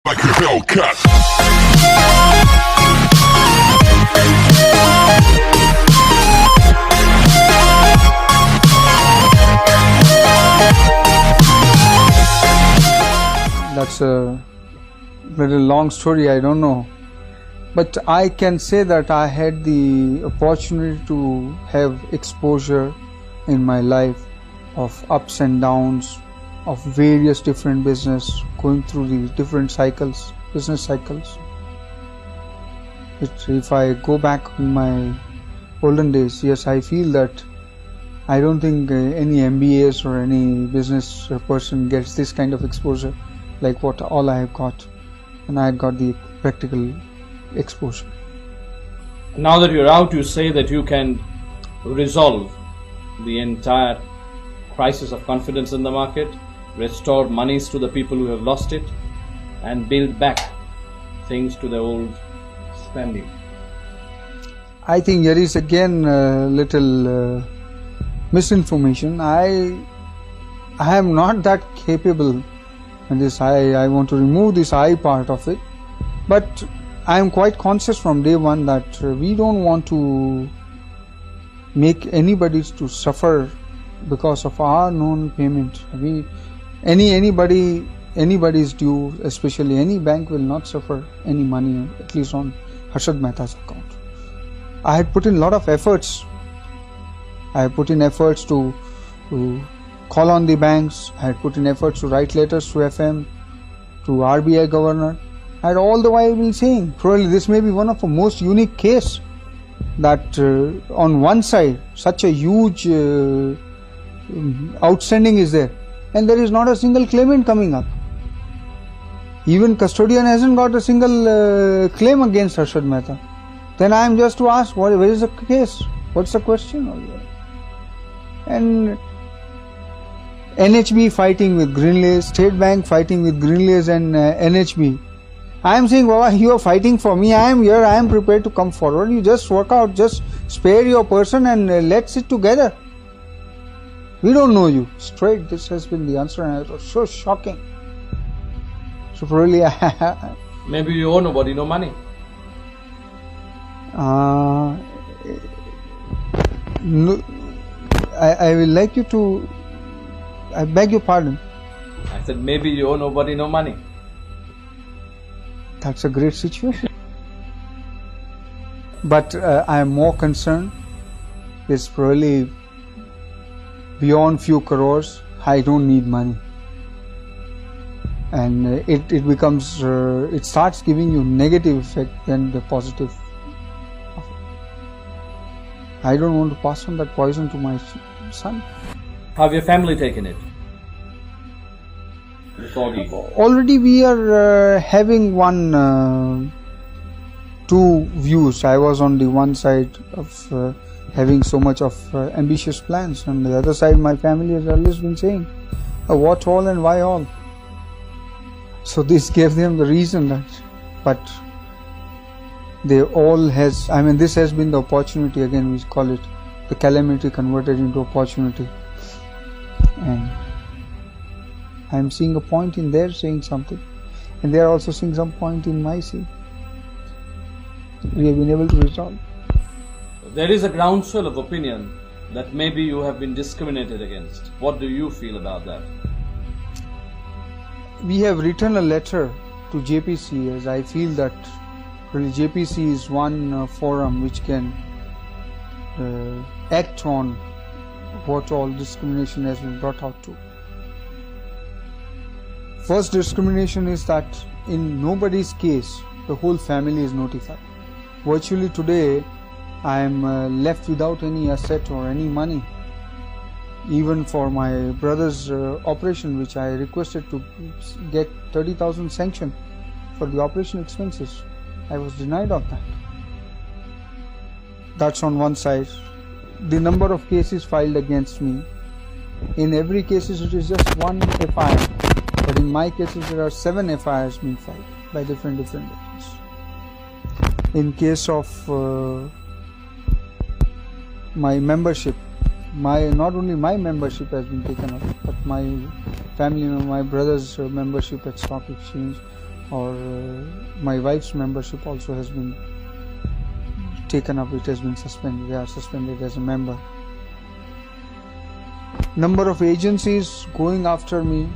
like a Hellcat. That's a very long story, I don't know. But I can say that I had the opportunity to have exposure in my life of ups and downs, of various different business, going through the different cycles, business cycles. If I go back in my olden days, yes, I feel that I don't think any MBAs or any business person gets this kind of exposure like what all I have got, and I had got the practical exposure. Now that you're out, you say that you can resolve the entire crisis of confidence in the market, restore monies to the people who have lost it, and build back things to the old standing. I think there is again a little misinformation. I am not that capable in this. I want to remove this I part of it, but I am quite conscious from day one that we don't want to make anybody to suffer because of our non-payment. Anybody's due, especially any bank, will not suffer any money, at least on Harshad Mehta's account. I had put in a lot of efforts. I had put in efforts to call on the banks. I had put in efforts to write letters to FM, to RBI governor. I had all the while been saying, probably this may be one of the most unique case that on one side such a huge outstanding is there, and there is not a single claimant coming up. Even custodian hasn't got a single claim against Harshad Mehta. Then I am just to ask, where is the case? What's the question? And NHB fighting with Greenlays, State Bank fighting with Greenlays and NHB. I am saying, Baba, you are fighting for me. I am here. I am prepared to come forward. You just work out. Just spare your person and let's sit together. We don't know you. Straight, this has been the answer, and it was so shocking. So probably Maybe you owe nobody no money. No, I will like you to. I beg your pardon. I said maybe you owe nobody no money. That's a great situation. But I am more concerned. It's probably beyond few crores. I don't need money, and it becomes it starts giving you negative effect than the positive. I don't want to pass on that poison to my son. How have your family taken it? Already we are having two views. I was on the one side of having so much of ambitious plans, and the other side my family has always been saying, what all and why all. So this gave them the reason that, but they all has, this has been the opportunity, again we call it the calamity converted into opportunity, and I am seeing a point in their saying something, and they are also seeing some point in my saying. We have been able to resolve. There is a groundswell of opinion that maybe you have been discriminated against. What do you feel about that? We have written a letter to JPC, as I feel that really JPC is one forum which can act on what all discrimination has been brought out to. First discrimination is that in nobody's case the whole family is notified. Virtually today I am left without any asset or any money. Even for my brother's operation, which I requested to get 30,000 sanction for the operation expenses, I was denied of that. That's on one side. The number of cases filed against me, in every case it is just one FIR, but in my cases there are 7 FIRs being filed by different agents. In case of my membership, not only my membership has been taken up, but my family, my brother's membership at stock exchange, or my wife's membership also has been taken up. It has been suspended. They are suspended as a member. Number of agencies going after me.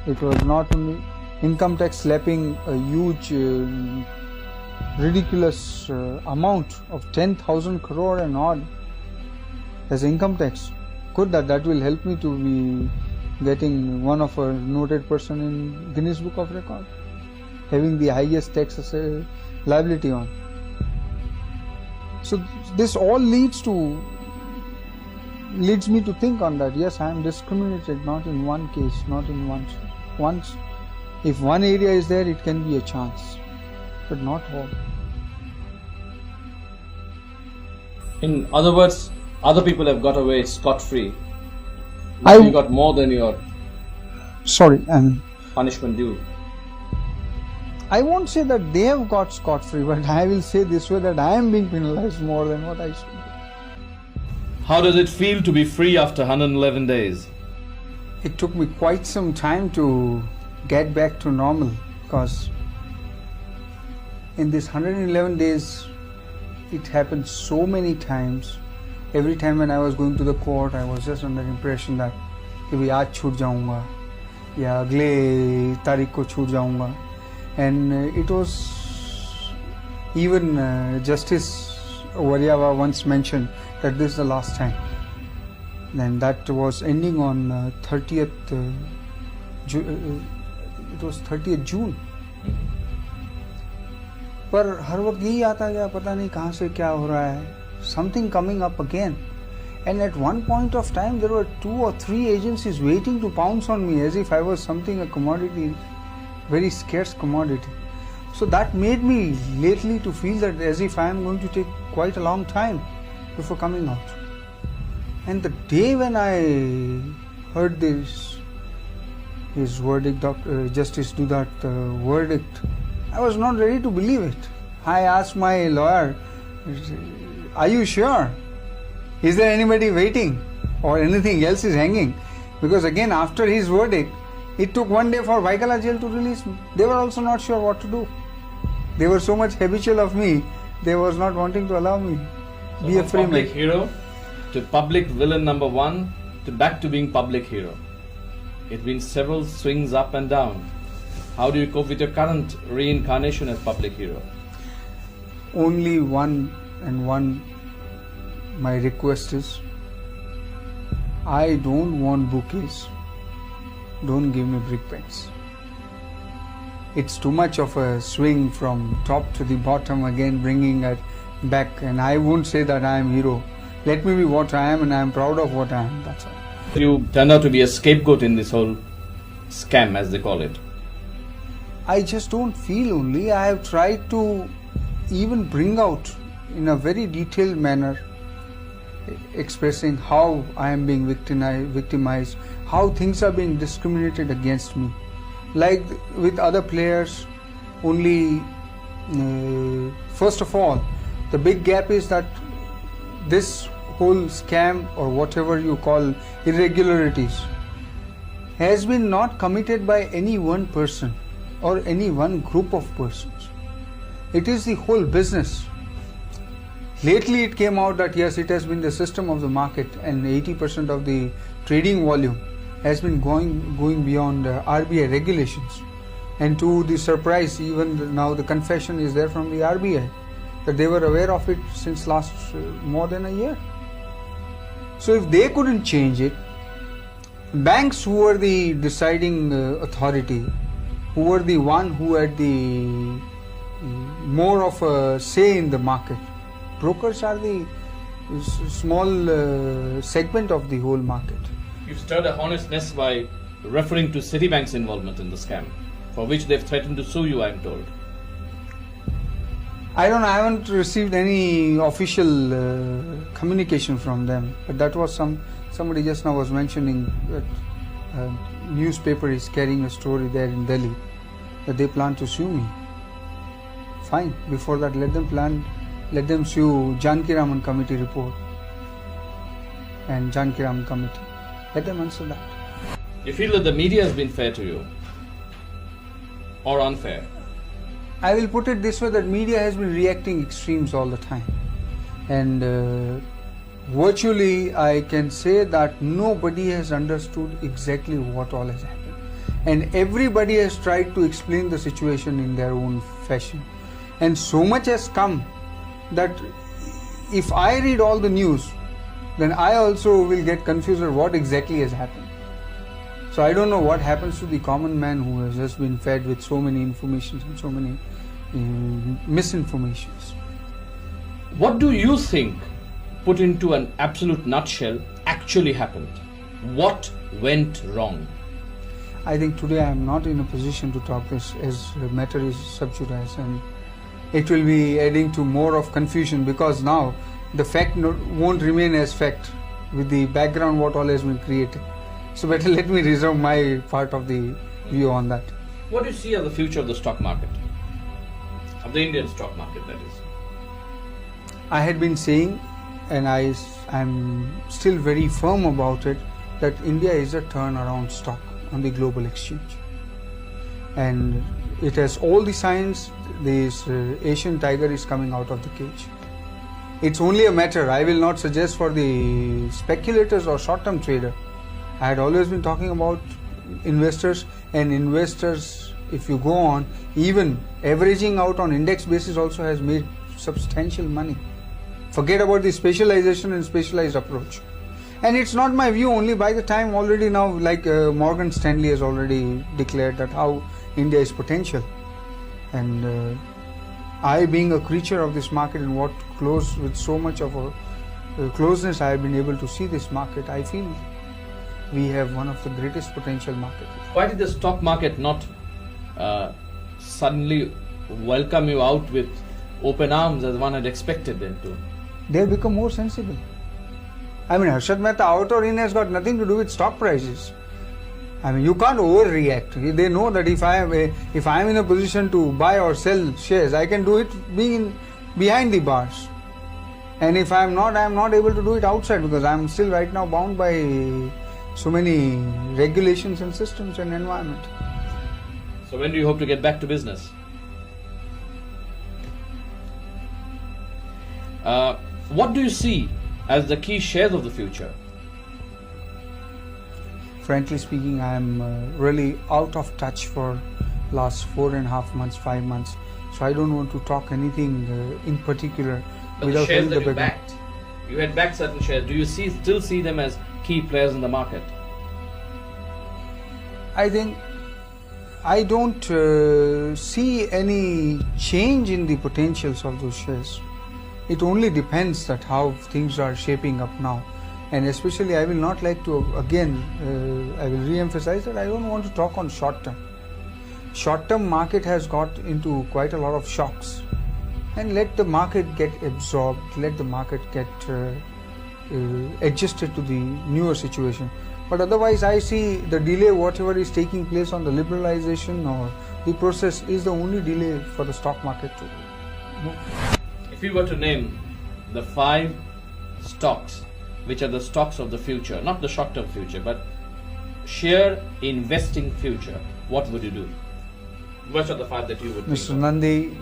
It was not only income tax slapping a huge ridiculous amount of 10,000 crore and odd as income tax. Good, that will help me to be getting one of a noted person in Guinness Book of Record, having the highest tax liability on. So this all leads me to think on that. Yes, I am discriminated, not in one case, not in once. If one area is there, it can be a chance, but not all. In other words, other people have got away scot-free. I- You got more than your punishment due. I won't say that they have got scot-free, but I will say this way, that I am being penalized more than what I should be. How does it feel to be free after 111 days? It took me quite some time to get back to normal, because in this 111 days it happened so many times. Every time when I was going to the court, I was just under impression that कि भाई आज छूट जाऊंगा या अगले तारीख को छूट जाऊंगा. And it was even Justice Waryava once mentioned that this is the last time. And that was ending on 30th it was 30th June. पर हर वक्त यही आता गया, पता नहीं कहाँ से क्या हो रहा है. Something coming up again. And at one point of time there were 2 or 3 agencies waiting to pounce on me as if I was something, a commodity, very scarce commodity. So that made me lately to feel that as if I am going to take quite a long time before coming out. And the day when I heard his verdict, Justice Dudat verdict, I was not ready to believe it. I asked my lawyer, are you sure? Is there anybody waiting or anything else is hanging? Because again, after his verdict, it took one day for Vaikala jail to release me. They were also not sure what to do. They were so much habitual of me, they was not wanting to allow me So be a from free public man. hero to public villain number 1 to back to being public hero. It's been several swings up and down. How do you cope with your current reincarnation as public hero? Only one my request is, I don't want bouquets. Don't give me brick pens. It's too much of a swing from top to the bottom, again bringing it back, and I won't say that I am hero. Let me be what I am, and I am proud of what I am. That's all. You turned out to be a scapegoat in this whole scam, as they call it. I just don't feel only. I have tried to even bring out in a very detailed manner, expressing how I am being victimized, how things are being discriminated against me. Like with other players, only first of all, the big gap is that this whole scam, or whatever you call irregularities, has been not committed by any one person or any one group of persons. It is the whole business. Lately it came out that yes, it has been the system of the market, and 80% of the trading volume has been going beyond RBI regulations. And to the surprise, even now the confession is there from the RBI that they were aware of it since last more than a year. So if they couldn't change it, banks, who were the deciding authority, who were the one who had the more of a say in the market, brokers are the small segment of the whole market. You've stirred a hornet's nest by referring to Citibank's involvement in the scam, for which they've threatened to sue you, I'm told. I haven't received any official communication from them, but that was somebody just now was mentioning that a newspaper is carrying a story there in Delhi that they plan to sue me. Fine, before that let them sue Janki Raman committee report and Janki Raman committee. Let them answer that. You feel that the media has been fair to you? or unfair? I will put it this way, that media has been reacting extremes all the time, and virtually I can say that nobody has understood exactly what all has happened, and everybody has tried to explain the situation in their own fashion, and so much has come that if I read all the news, then I also will get confused at what exactly has happened. So I don't know what happens to the common man who has just been fed with so many informations and so many misinformations. What do you think, put into an absolute nutshell, actually happened? What went wrong? I think today I am not in a position to talk this, as the matter is sub judice, and it will be adding to more of confusion, because now the fact won't remain as fact with the background what all has been created. So better let me reserve my part of the view on that. What do you see as the future of the stock market? Of the Indian stock market, that is. I had been saying, and I am still very firm about it, that India is a turnaround stock on the global exchange. And it has all the signs. This Asian tiger is coming out of the cage. It's only a matter, I will not suggest for the speculators or short-term trader. I had always been talking about investors, and investors, if you go on, even averaging out on index basis also has made substantial money. Forget about the specialization and specialized approach. And it's not my view only. By the time already now, like Morgan Stanley has already declared that how India is potential. And I, being a creature of this market and what close with so much of a closeness I have been able to see this market, I feel we have one of the greatest potential markets. Why did the stock market not suddenly welcome you out with open arms as one had expected them to? They have become more sensible. I mean, Harshad Mehta out or in has got nothing to do with stock prices. I mean, you can't overreact. They know that if I am in a position to buy or sell shares, I can do it being behind the bars. And if I am not able to do it outside, because I am still right now bound by so many regulations and systems and environment. So when do you hope to get back to business? What do you see as the key shares of the future? Frankly speaking, I am really out of touch for last 4.5 months, 5 months. So I don't want to talk anything in particular But without the shares having that the you background. backed, you had backed certain shares. Do you still see them as key players in the market? I think I don't see any change in the potentials of those shares. It only depends that how things are shaping up now. And especially I will not like to, again, I will re-emphasize that I don't want to talk on short term. Short term market has got into quite a lot of shocks. And let the market get absorbed, let the market get adjusted to the newer situation. But otherwise I see the delay, whatever is taking place on the liberalization or the process, is the only delay for the stock market to move. If you were to name the 5 stocks which are the stocks of the future, not the short-term future, but sheer investing future, what would you do? Which are the 5 that you would Mr. think of? Nandi,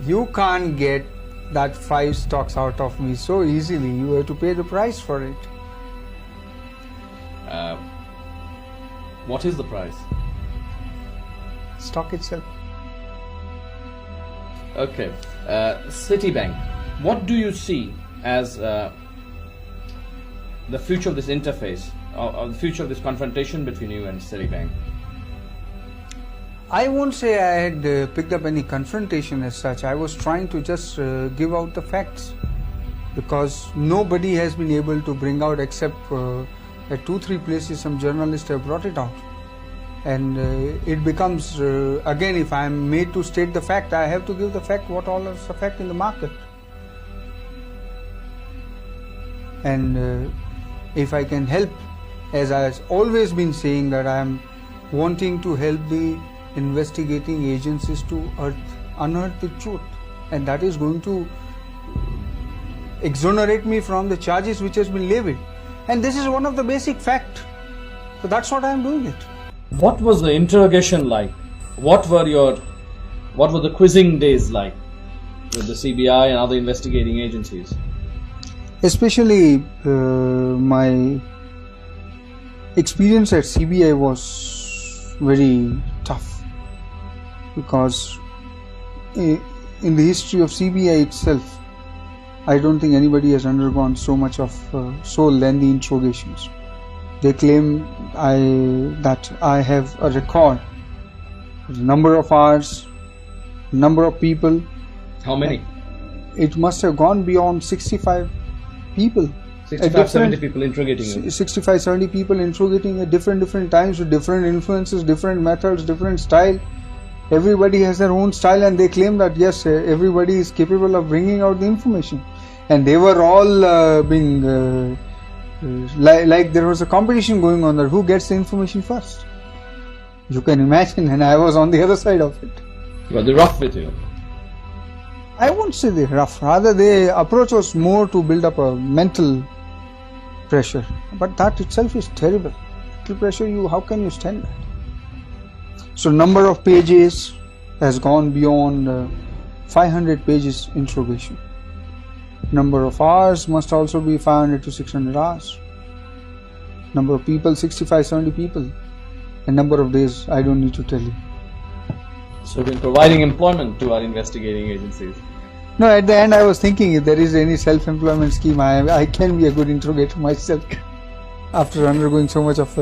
you can't get that 5 stocks out of me so easily. You have to pay the price for it. What is the price? Stock itself. Okay. Citibank, what do you see as the future of this interface, or the future of this confrontation between you and Citibank? I won't say I had picked up any confrontation as such. I was trying to just give out the facts, because nobody has been able to bring out, except at 2-3 places some journalists have brought it out. And it becomes, again, if I am made to state the fact, I have to give the fact what all is the fact in the market. And if I can help, as I have always been saying, that I am wanting to help the investigating agencies to unearth the truth, and that is going to exonerate me from the charges which has been levied. And this is one of the basic facts. So that's what I am doing it. What was the interrogation like What were the quizzing days like with the CBI and other investigating agencies? Especially my experience at CBI was very tough, because in the history of CBI itself, I don't think anybody has undergone so much of so lengthy interrogations. They claim that I have a record, number of hours, number of people. How many? It must have gone beyond 65 people. 65, 70 people interrogating you. 65, 70 people interrogating at different times with different influences, different methods, different style. Everybody has their own style, and they claim that yes, everybody is capable of bringing out the information. And they were all being like there was a competition going on there. Who gets the information first? You can imagine, and I was on the other side of it. Were they rough with you? I won't say they're rough. Rather, the approach was more to build up a mental pressure. But that itself is terrible. Mental pressure, how can you stand that? So number of pages has gone beyond 500 pages interrogation. Number of hours must also be 500 to 600 hours. Number of people, 65, 70 people. And number of days, I don't need to tell you. So you've been providing employment to our investigating agencies. No, at the end I was thinking if there is any self-employment scheme, I can be a good interrogator myself after undergoing so much of